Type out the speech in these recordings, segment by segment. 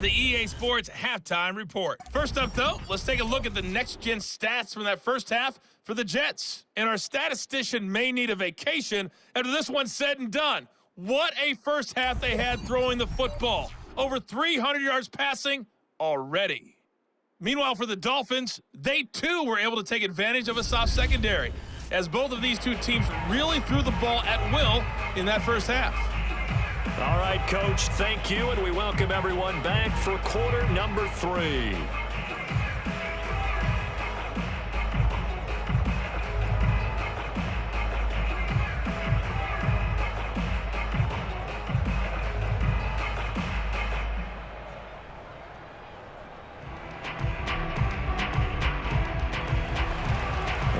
The EA Sports Halftime Report. First up, though, let's take a look at the next-gen stats from that first half for the Jets. And our statistician may need a vacation after this one's said and done. What a first half they had throwing the football. Over 300 yards passing already. Meanwhile, for the Dolphins, they too were able to take advantage of a soft secondary, as both of these two teams really threw the ball at will in that first half. All right, Coach, thank you, and we welcome everyone back for quarter number 3.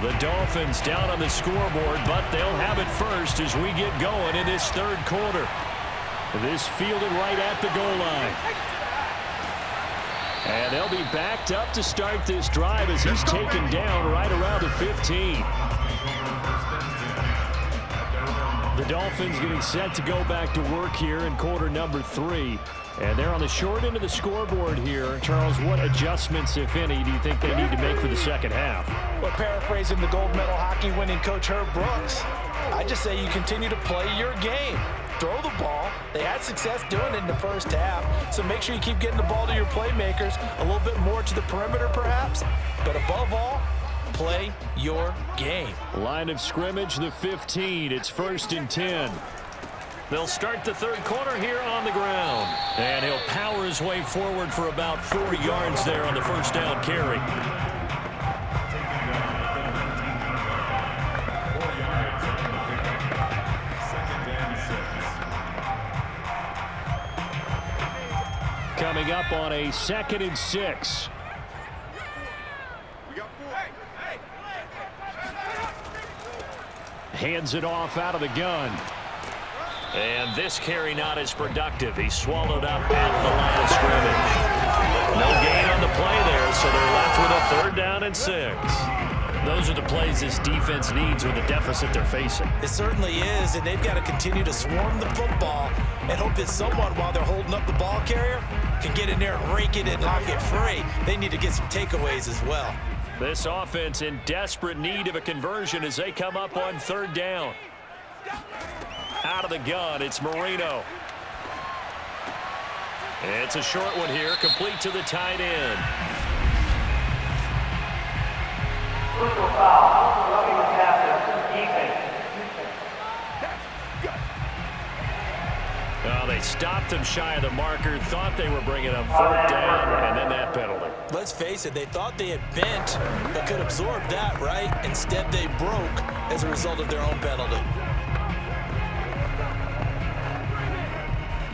The Dolphins down on the scoreboard, but they'll have it first as we get going in this third quarter. This fielded right at the goal line. And they'll be backed up to start this drive as he's taken down right around the 15. The Dolphins getting set to go back to work here in quarter number 3. And they're on the short end of the scoreboard here. Charles, what adjustments, if any, do you think they need to make for the second half? Well, paraphrasing the gold medal hockey winning coach Herb Brooks, I just say you continue to play your game. Throw the ball. They had success doing it in the first half, so make sure you keep getting the ball to your playmakers, a little bit more to the perimeter perhaps, but above all, play your game. Line of scrimmage, the 15. It's 1st and 10. They'll start the third quarter here on the ground. And he'll power his way forward for about 4 yards there on the first down carry. Coming up on a 2nd and 6. Hands it off out of the gun. And this carry not as productive. He's swallowed up at the line of scrimmage. No gain on the play there, so they're left with a 3rd down and 6. Those are the plays this defense needs with the deficit they're facing. It certainly is, and they've got to continue to swarm the football and hope that someone, while they're holding up the ball carrier, can get in there and rake it and knock it free. They need to get some takeaways as well. This offense in desperate need of a conversion as they come up on 3rd down. Out of the gun, it's Marino. It's a short one here, complete to the tight end. Personal foul, roughing the passer, defense. Well, they stopped him shy of the marker, thought they were bringing up 4th down, and then that penalty. Let's face it, they thought they had bent, but could absorb that, right? Instead, they broke as a result of their own penalty.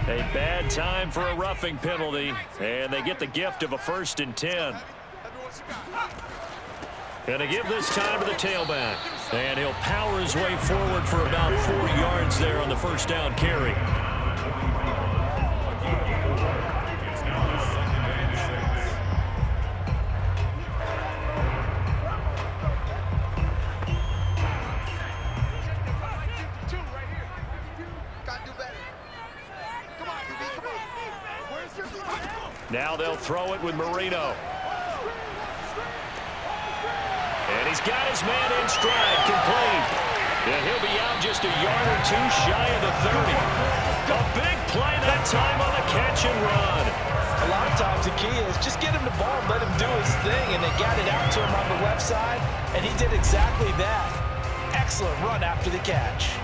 A bad time for a roughing penalty, and they get the gift of a 1st and 10. Gonna give this time to the tailback, and he'll power his way forward for about 4 yards there on the first down carry. Now they'll throw it with Marino. And he's got his man in stride, complete. And he'll be out just a yard or 2 shy of the 30. A big play that time on the catch and run. A lot of times the key is just get him the ball, let him do his thing, and they got it out to him on the left side, and he did exactly that. Excellent run after the catch.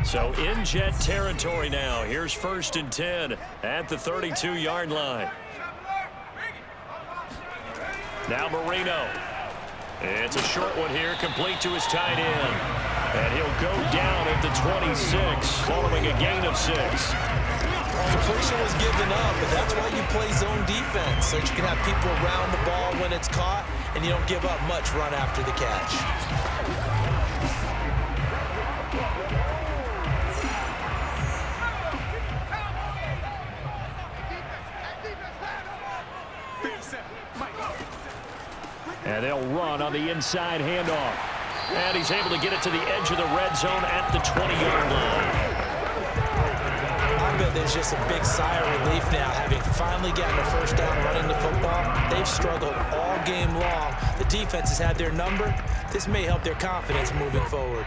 So in Jet territory now. Here's 1st and 10 at the 32-yard line. Now Marino. It's a short one here, complete to his tight end. And he'll go down at the 26, following a gain of 6. Completion was given up, but that's why you play zone defense, so that you can have people around the ball when it's caught, and you don't give up much run after the catch. And they'll run on the inside handoff. And he's able to get it to the edge of the red zone at the 20-yard line. I bet there's just a big sigh of relief now, having finally gotten a first down running the football. They've struggled all game long. The defense has had their number. This may help their confidence moving forward.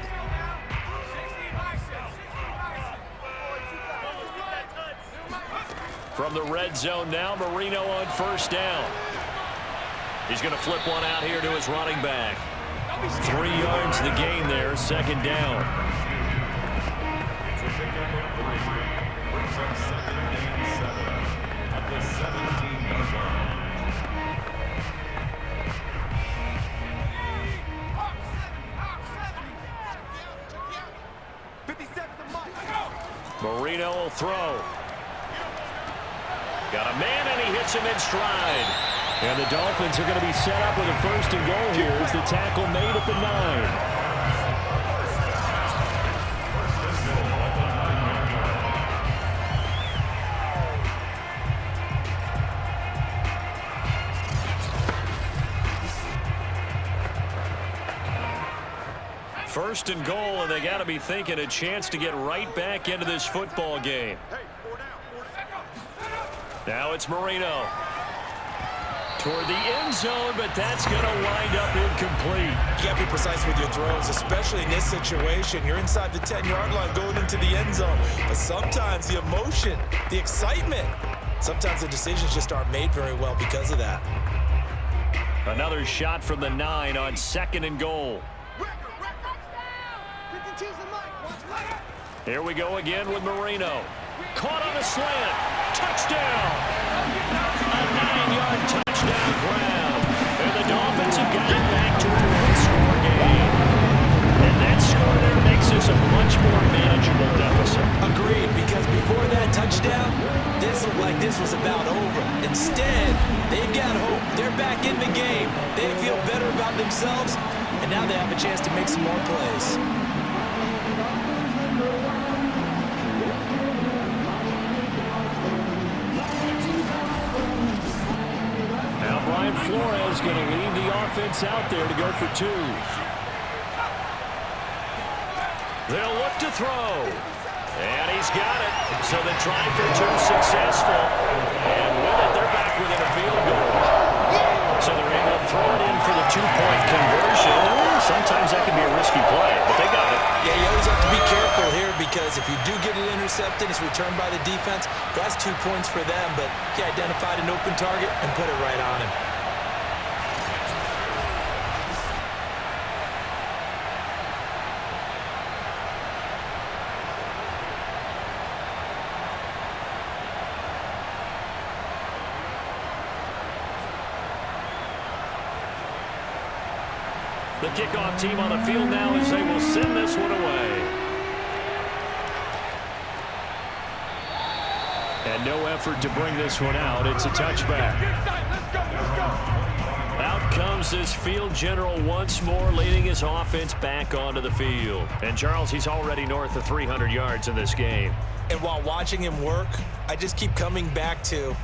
From the red zone now, Marino on first down. He's going to flip one out here to his running back. 3 yards the gain there, second down. Marino will throw. Got a man, and he hits him in stride. And the Dolphins are going to be set up with a first and goal here as the tackle made at the 9. First and goal, and they got to be thinking a chance to get right back into this football game. Now it's Marino. Toward the end zone, but that's going to wind up incomplete. You can't be precise with your throws, especially in this situation. You're inside the 10-yard line going into the end zone. But sometimes the emotion, the excitement, sometimes the decisions just aren't made very well because of that. Another shot from the 9 on second and goal. Here we go again with Marino. Caught on a slant. Touchdown. A 9-yard touchdown grab. And the Dolphins have got it back to a one-score game. And that score there makes this a much more manageable deficit. Agreed, because before that touchdown, this looked like this was about over. Instead, they've got hope. They're back in the game. They feel better about themselves, and now they have a chance to make some more plays. Flores going to leave the offense out there to go for 2. They'll look to throw. And he's got it. So the try for 2 successful. And with it, they're back within a field goal. So they're able to throw it in for the 2-point conversion. Sometimes that can be a risky play, but they got it. Yeah, you always have to be careful here because if you do get it intercepted, it's returned by the defense. That's 2 points for them, but he identified an open target and put it right on him. The kickoff team on the field now as they will send this one away. And no effort to bring this one out. It's a touchback. Out comes this field general once more, leading his offense back onto the field. And Charles, he's already north of 300 yards in this game. And while watching him work, I just keep coming back to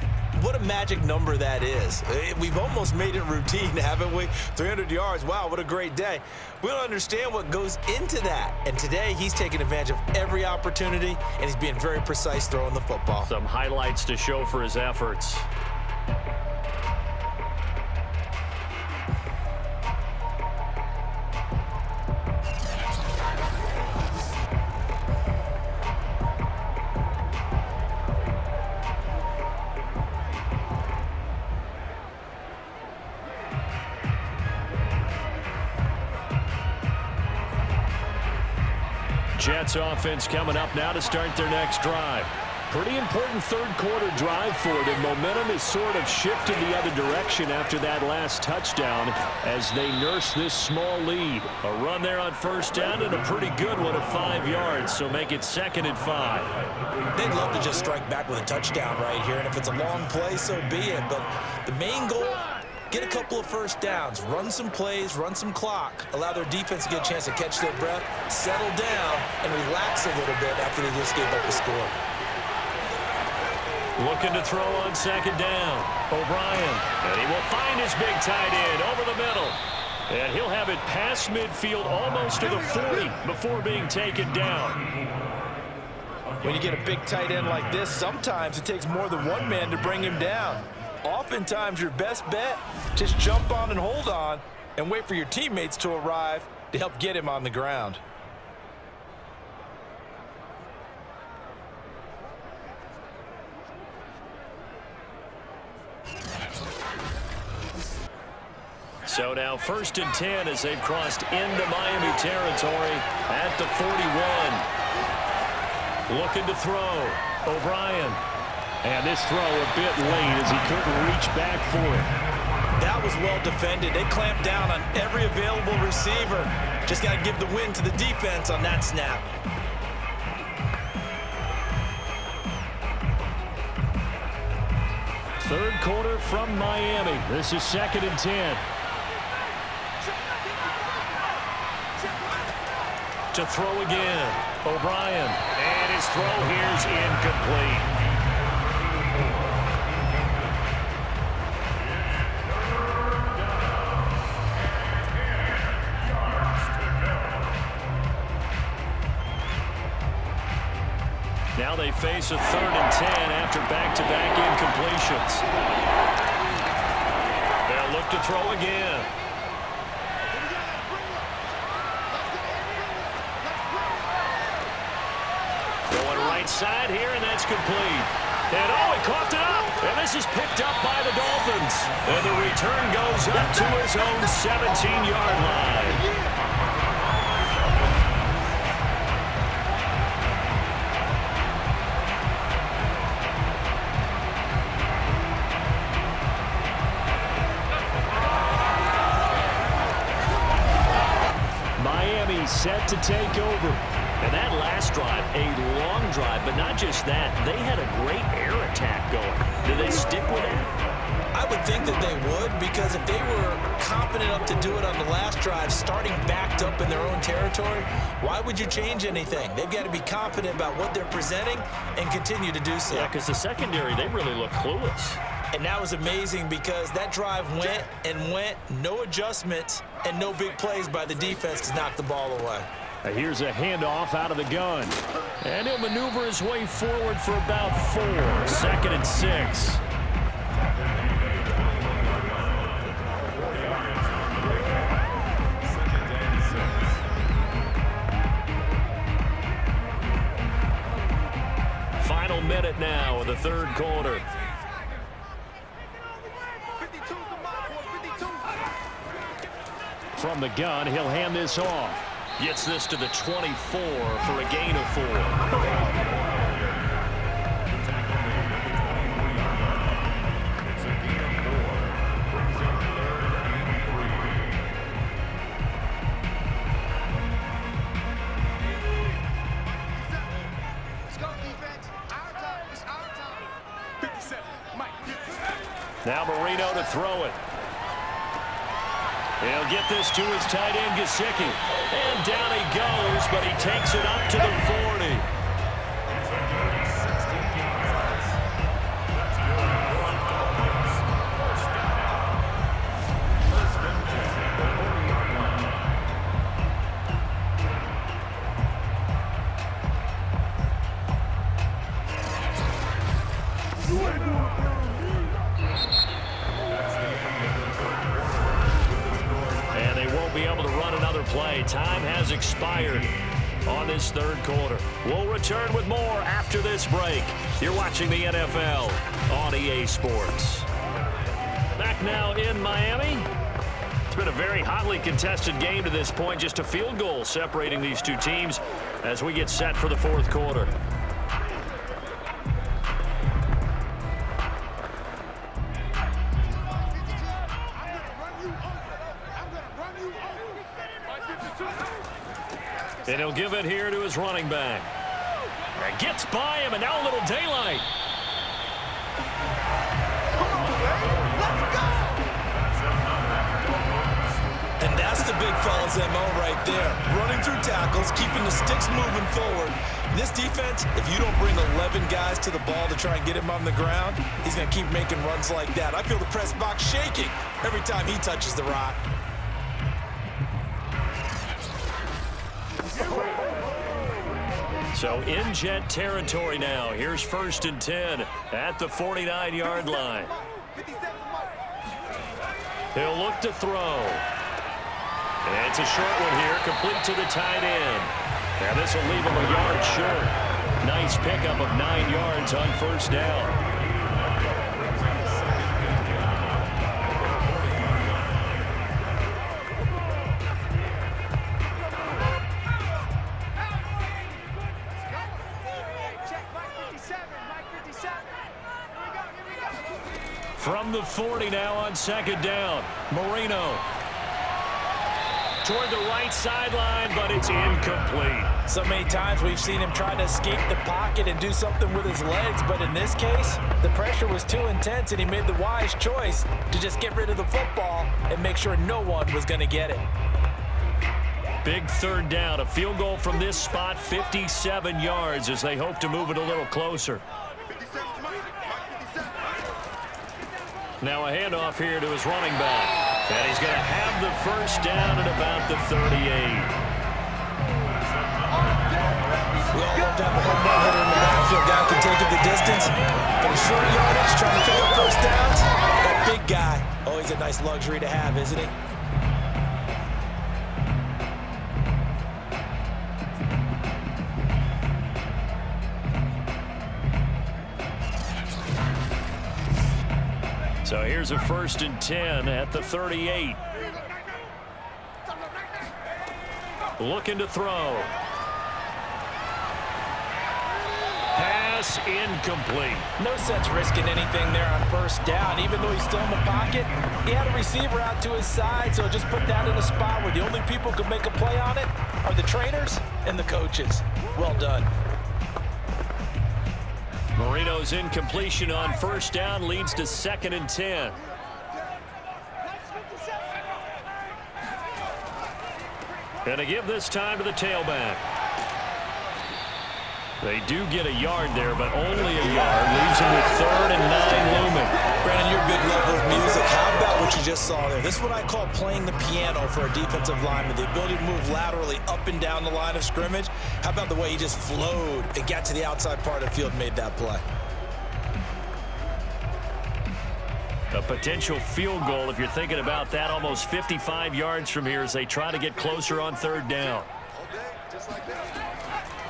what a magic number that is. We've almost made it routine, haven't we? 300 yards, wow, what a great day. We don't understand what goes into that. And today, he's taking advantage of every opportunity, and he's being very precise throwing the football. Some highlights to show for his efforts. Jets offense coming up now to start their next drive. Pretty important third-quarter drive for them. Momentum has sort of shifted the other direction after that last touchdown as they nurse this small lead. A run there on first down and a pretty good one of 5 yards, so make it 2nd and 5. They'd love to just strike back with a touchdown right here, and if it's a long play, so be it. But the main goal, get a couple of first downs, run some plays, run some clock, allow their defense to get a chance to catch their breath, settle down, and relax a little bit after they just gave up a score. Looking to throw on second down. O'Brien. And he will find his big tight end over the middle. And he'll have it past midfield almost to the 40 before being taken down. When you get a big tight end like this, sometimes it takes more than one man to bring him down. Oftentimes, your best bet, just jump on and hold on and wait for your teammates to arrive to help get him on the ground. So now 1st and 10 as they've crossed into Miami territory at the 41. Looking to throw. O'Brien. And this throw a bit late as he couldn't reach back for it. That was well defended. They clamped down on every available receiver. Just got to give the win to the defense on that snap. Third quarter from Miami. This is 2nd and 10. To throw again. O'Brien. And his throw here's incomplete. Now they face a 3rd and 10 after back-to-back incompletions. They'll look to throw again. Going right side here, and that's complete. And oh, he coughed it up. And this is picked up by the Dolphins. And the return goes up to his own 17-yard line. Set to take over. And that last drive, a long drive, but not just that. They had a great air attack going. Do they stick with that? I would think that they would, because if they were confident enough to do it on the last drive, starting backed up in their own territory, why would you change anything? They've got to be confident about what they're presenting and continue to do so. Yeah, because the secondary, they really look clueless. And that was amazing because that drive went and went, no adjustments, and no big plays by the defense to knock the ball away. Here's a handoff out of the gun. And he'll maneuver his way forward for about 4. 2nd and 6. Final minute now of the 3rd quarter. From the gun, he'll hand this off. Gets this to the 24 for a gain of 4. Now Marino to throw it. He'll get this to his tight end, Gesicki. And down he goes, but he takes it up to the 40. Play. Time has expired on this 3rd quarter. We'll return with more after this break. You're watching the NFL on EA Sports. Back now in Miami. It's been a very hotly contested game to this point. Just a field goal separating these two teams as we get set for the 4th quarter. And he'll give it here to his running back. And gets by him, and now a little daylight. And that's the big fella's MO right there. Running through tackles, keeping the sticks moving forward. This defense, if you don't bring 11 guys to the ball to try and get him on the ground, he's going to keep making runs like that. I feel the press box shaking every time he touches the rock. So in Jet territory now. Here's 1st and 10 at the 49-yard line. He'll look to throw. And it's a short one here, complete to the tight end. Now this will leave him a yard short. Nice pickup of 9 yards on 1st down. From the 40 now on 2nd down. Marino toward the right sideline, but it's incomplete. So many times we've seen him try to escape the pocket and do something with his legs, but in this case, the pressure was too intense and he made the wise choice to just get rid of the football and make sure no one was going to get it. Big 3rd down. A field goal from this spot, 57 yards as they hope to move it a little closer. Now a handoff here to his running back. And he's going to have the 1st down at about the 38. We all love to have a home run hitter in the backfield. Guy can take it the distance. But a short yardage, trying to pick up 1st downs. That big guy, always a nice luxury to have, isn't he? So here's a 1st and 10 at the 38. Looking to throw. Pass incomplete. No sense risking anything there on 1st down. Even though he's still in the pocket, he had a receiver out to his side, so just put that in a spot where the only people who can make a play on it are the trainers and the coaches. Well done. Marino's incompletion on 1st down leads to 2nd and 10. And to give this time to the tailback. They do get a yard there, but only a yard. Leaves them with 3rd and 9 looming. Brandon, you're a big lover of music. How about what you just saw there? This is what I call playing the piano for a defensive lineman. The ability to move laterally up and down the line of scrimmage. How about the way he just flowed and got to the outside part of the field and made that play? A potential field goal, if you're thinking about that, almost 55 yards from here as they try to get closer on 3rd down.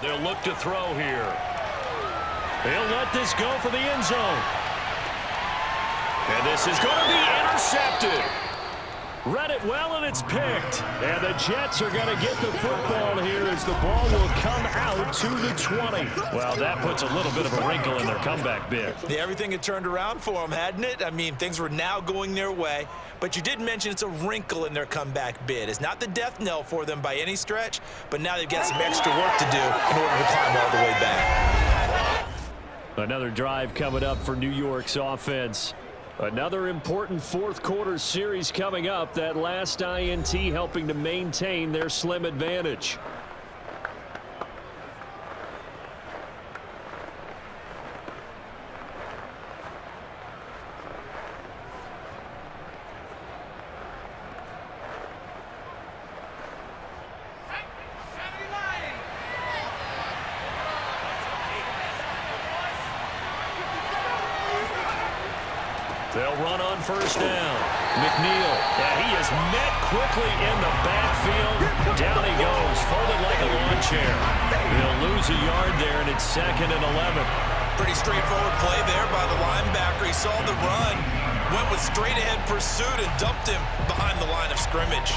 They'll look to throw here. They'll let this go for the end zone. And this is going to be intercepted. Read it well, and it's picked. And the Jets are going to get the football here as the ball will come out to the 20. Well, that puts a little bit of a wrinkle in their comeback bid. Yeah, everything had turned around for them, hadn't it? I mean, things were now going their way. But you did mention it's a wrinkle in their comeback bid. It's not the death knell for them by any stretch, but now they've got some extra work to do in order to climb all the way back. Another drive coming up for New York's offense. Another important 4th quarter series coming up. That last INT helping to maintain their slim advantage. They'll run on 1st down. McNeil, and he is met quickly in the backfield. Down he goes, folded like a lawn chair. He'll lose a yard there, and it's 2nd and 11. Pretty straightforward play there by the linebacker. He saw the run, went with straight-ahead pursuit, and dumped him behind the line of scrimmage.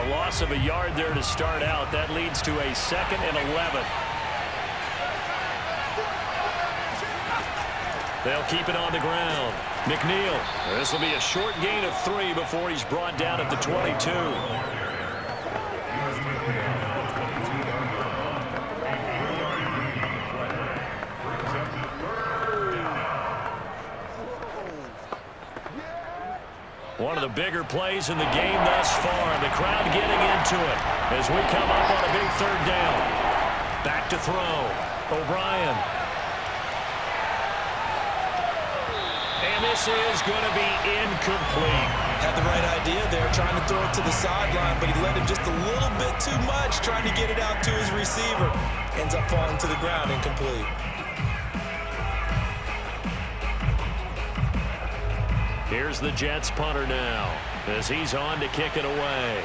Loss of a yard there to start out. That leads to a 2nd and 11. They'll keep it on the ground. McNeil. This will be a short gain of 3 before he's brought down at the 22. One of the bigger plays in the game thus far. The crowd getting into it as we come up on a big 3rd down. Back to throw. O'Brien. And this is going to be incomplete. Had the right idea there, trying to throw it to the sideline, but he let him just a little bit too much, trying to get it out to his receiver. Ends up falling to the ground, incomplete. Here's the Jets punter now as he's on to kick it away.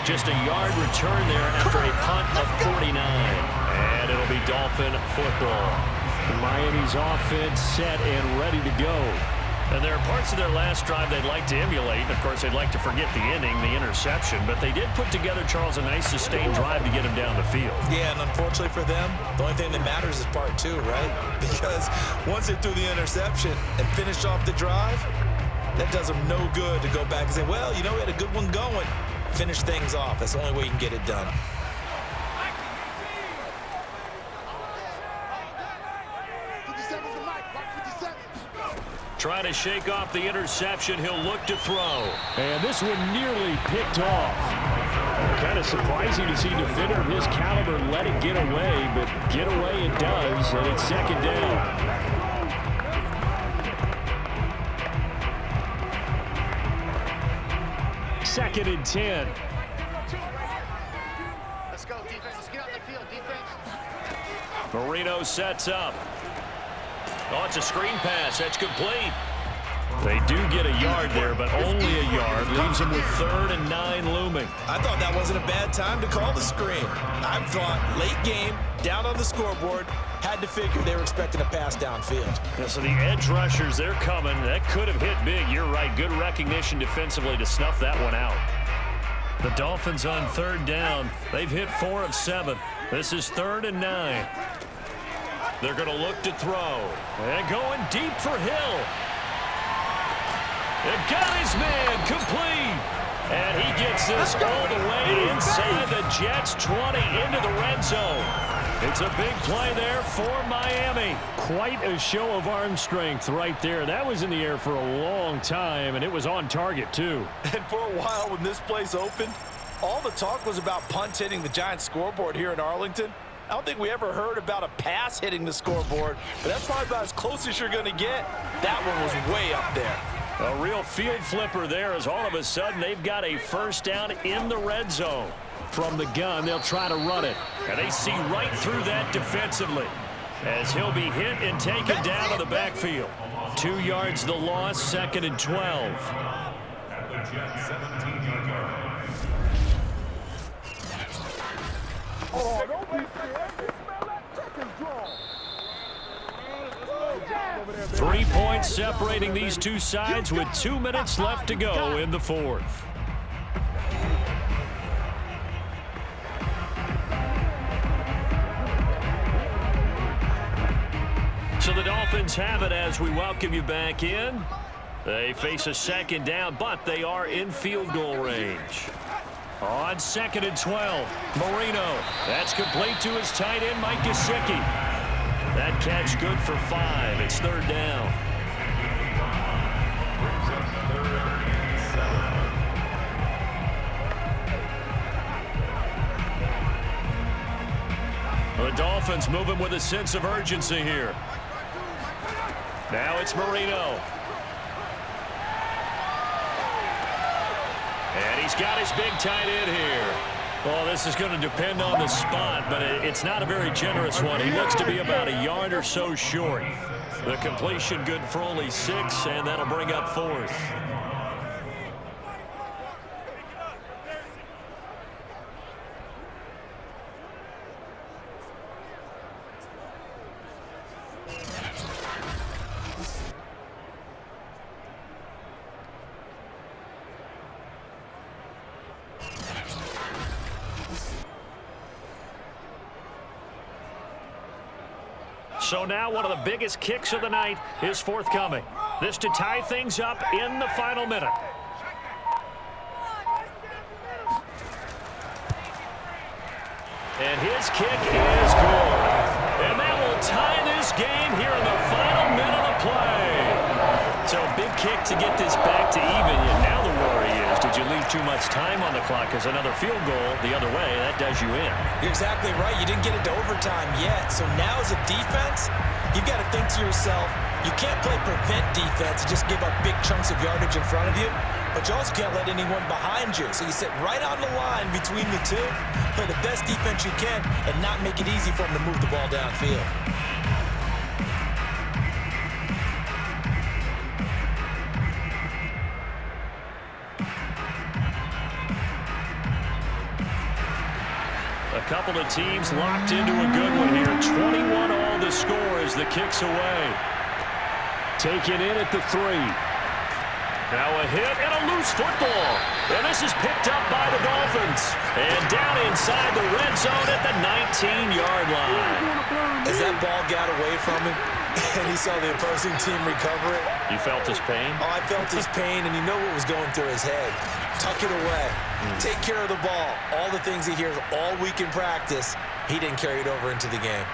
Just a yard return there after a punt of 49. And it'll be Dolphin football. Miami's offense set and ready to go. And there are parts of their last drive they'd like to emulate. Of course, they'd like to forget the inning, the interception. But they did put together, Charles, a nice sustained drive to get him down the field. Yeah, and unfortunately for them, the only thing that matters is part 2, right? Because once they threw the interception and finished off the drive, that does them no good to go back and say, well, you know, we had a good one going. Finish things off. That's the only way you can get it done. Trying to shake off the interception. He'll look to throw. And this one nearly picked off. Kind of surprising to see a defender of his caliber let it get away, but get away it does, and it's 2nd down. 2nd and 10. Let's go, defense. Let's get out the field, defense. Marino sets up. Oh, it's a screen pass. That's complete. They do get a yard there, but only a yard. Leaves them with 3rd and 9 looming. I thought that wasn't a bad time to call the screen. I thought late game, down on the scoreboard, had to figure they were expecting a pass downfield. Yeah, so the edge rushers, they're coming. That could have hit big. You're right. Good recognition defensively to snuff that one out. The Dolphins on 3rd down. They've hit 4 of 7. This is 3rd and 9. They're going to look to throw. And going deep for Hill. It got his man complete. And he gets this all the way inside the Jets' 20 into the red zone. It's a big play there for Miami. Quite a show of arm strength right there. That was in the air for a long time, and it was on target, too. And for a while when this place opened, all the talk was about punts hitting the Giants scoreboard here in Arlington. I don't think we ever heard about a pass hitting the scoreboard, but that's probably about as close as you're going to get. That one was way up there. A real field flipper there as all of a sudden they've got a 1st down in the red zone. From the gun, they'll try to run it. And they see right through that defensively as he'll be hit and taken down to the backfield. 2 yards the loss, 2nd and 12. At the Jets 17-yard line. 3 points separating these two sides with 2 minutes left to go in the 4th. So the Dolphins have it as we welcome you back in. They face a 2nd down, but they are in field goal range. On 2nd and 12, Marino. That's complete to his tight end, Mike Gesicki. That catch good for 5. It's 3rd down. The Dolphins moving with a sense of urgency here. Now it's Marino. And he's got his big tight end here. Well, this is going to depend on the spot, but it's not a very generous one. He looks to be about a yard or so short. The completion good for only 6, and that'll bring up 4th. So now one of the biggest kicks of the night is forthcoming. This to tie things up in the final minute. And his kick is good. And that will tie this game here in the final minute of play. So a big kick to get this back to even. And now the worry is, did you leave too much time on the clock? Because another field goal the other way, that does you in. You're exactly right. You didn't get it to overtime yet. So now as a defense, you've got to think to yourself, you can't play prevent defense and just give up big chunks of yardage in front of you. But you also can't let anyone behind you. So you sit right on the line between the two, play the best defense you can, and not make it easy for them to move the ball downfield. A couple of teams locked into a good one here. 21 all the score as the kick's away. Taken in at the 3. Now a hit and a loose football. And this is picked up by the Dolphins. And down inside the red zone at the 19-yard line. As that ball got away from him, and he saw the opposing team recover it. You felt his pain? Oh, I felt his pain, and you know what was going through his head. Tuck it away. Take care of the ball. All the things he hears all week in practice, he didn't carry it over into the game.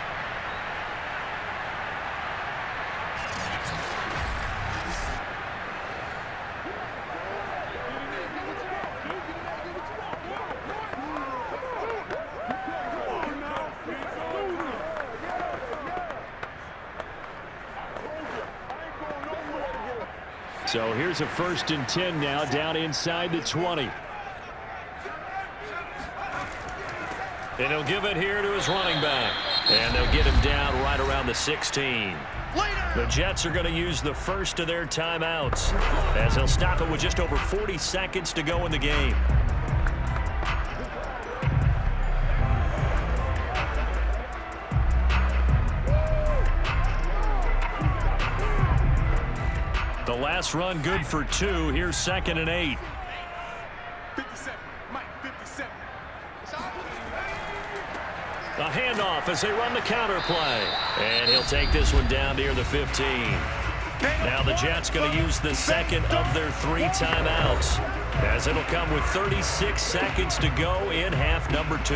So here's a 1st and 10 now, down inside the 20. And he'll give it here to his running back. And they'll get him down right around the 16. The Jets are going to use the first of their timeouts, as they'll stop it with just over 40 seconds to go in the game. The last run good for 2. Here's 2nd and 8. 57, Mike, 57. A handoff as they run the counter play. And he'll take this one down near the 15. Now the Jets going to use the second of their 3 timeouts, as it'll come with 36 seconds to go in half number 2.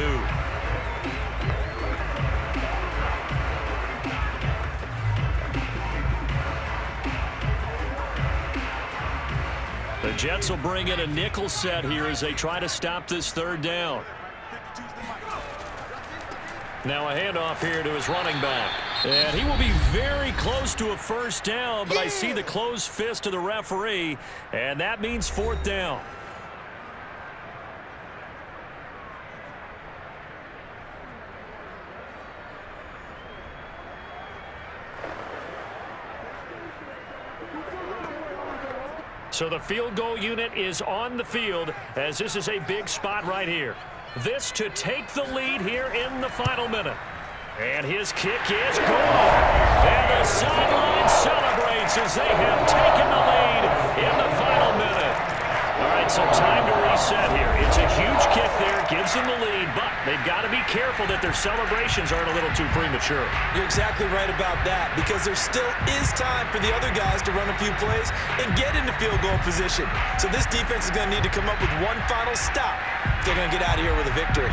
The Jets will bring in a nickel set here as they try to stop this 3rd down. Now a handoff here to his running back. And he will be very close to a 1st down, but I see the closed fist of the referee, and that means 4th down. So the field goal unit is on the field, as this is a big spot right here. This to take the lead here in the final minute. And his kick is good. And the sideline celebrates as they have taken the lead in the final minute. All right, so time to reset here. It's a huge kick there, gives them the lead, but they've got to be careful that their celebrations aren't a little too premature. You're exactly right about that, because there still is time for the other guys to run a few plays and get into field goal position. So this defense is going to need to come up with one final stop if they're going to get out of here with a victory.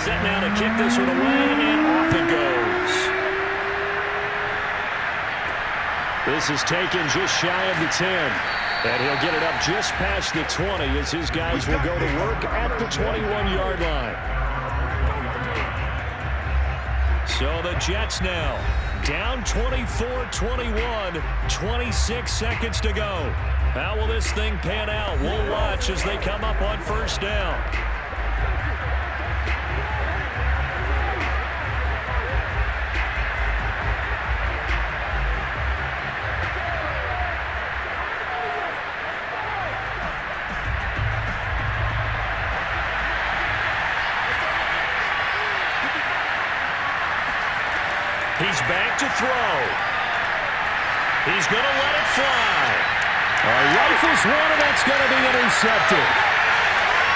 Set now to kick this one away, and off it goes. This is taken just shy of the 10. And he'll get it up just past the 20 as his guys will go to work at the 21-yard line. So the Jets now down 24-21, 26 seconds to go. How will this thing pan out? We'll watch as they come up on 1st down. He's back to throw. He's going to let it fly. Rifles one, and that's going to be intercepted.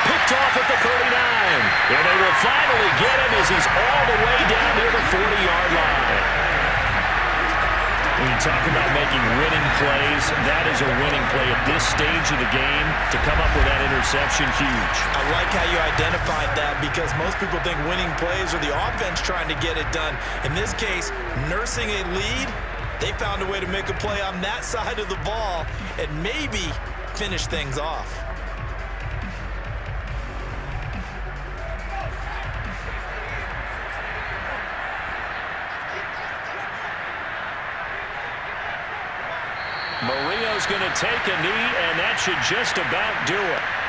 Picked off at the 39. And they will finally get him as he's all the way down near the 40-yard line. When you talk about making winning plays, that is a winning play at this stage of the game. To come up with that interception, huge. I like how you identified that because most people think winning plays are the offense trying to get it done. In this case, nursing a lead, they found a way to make a play on that side of the ball and maybe finish things off. Marino's going to take a knee, and that should just about do it.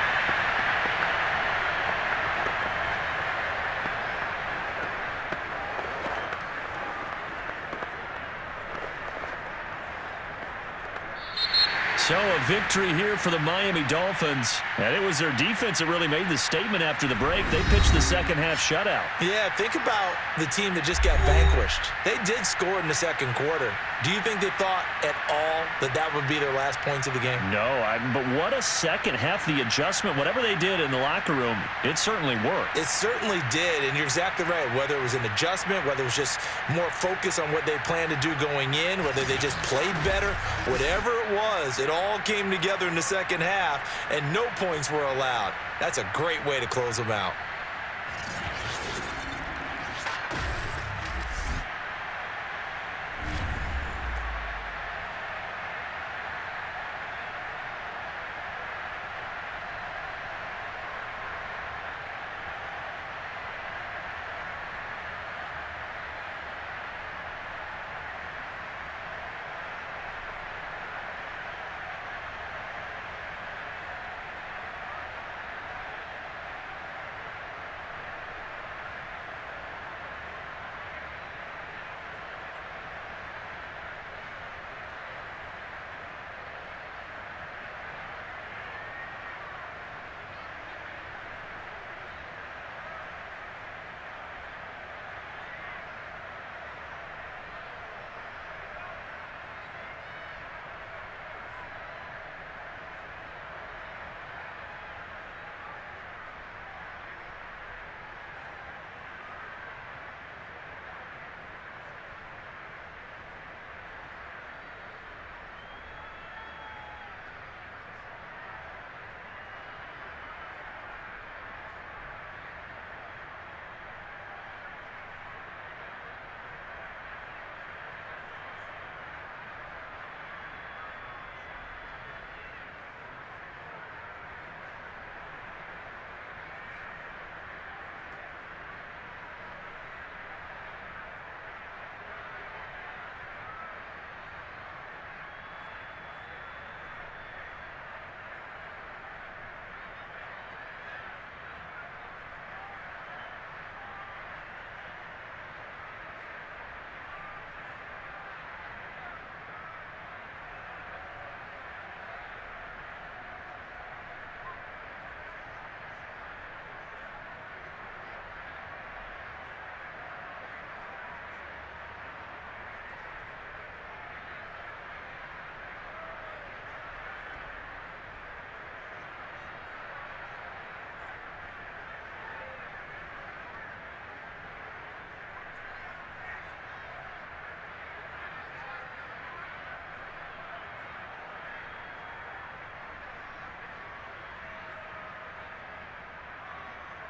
So a victory here for the Miami Dolphins. And it was their defense that really made the statement after the break. They pitched the second half shutout. Yeah, think about the team that just got vanquished. They did score in the second quarter. Do you think they thought at all that that would be their last points of the game? No, but what a second half. The adjustment, whatever they did in the locker room, it certainly worked. It certainly did, and you're exactly right. Whether it was an adjustment, whether it was just more focus on what they planned to do going in, whether they just played better, whatever it was, it all came together in the second half, and no points were allowed. That's a great way to close them out.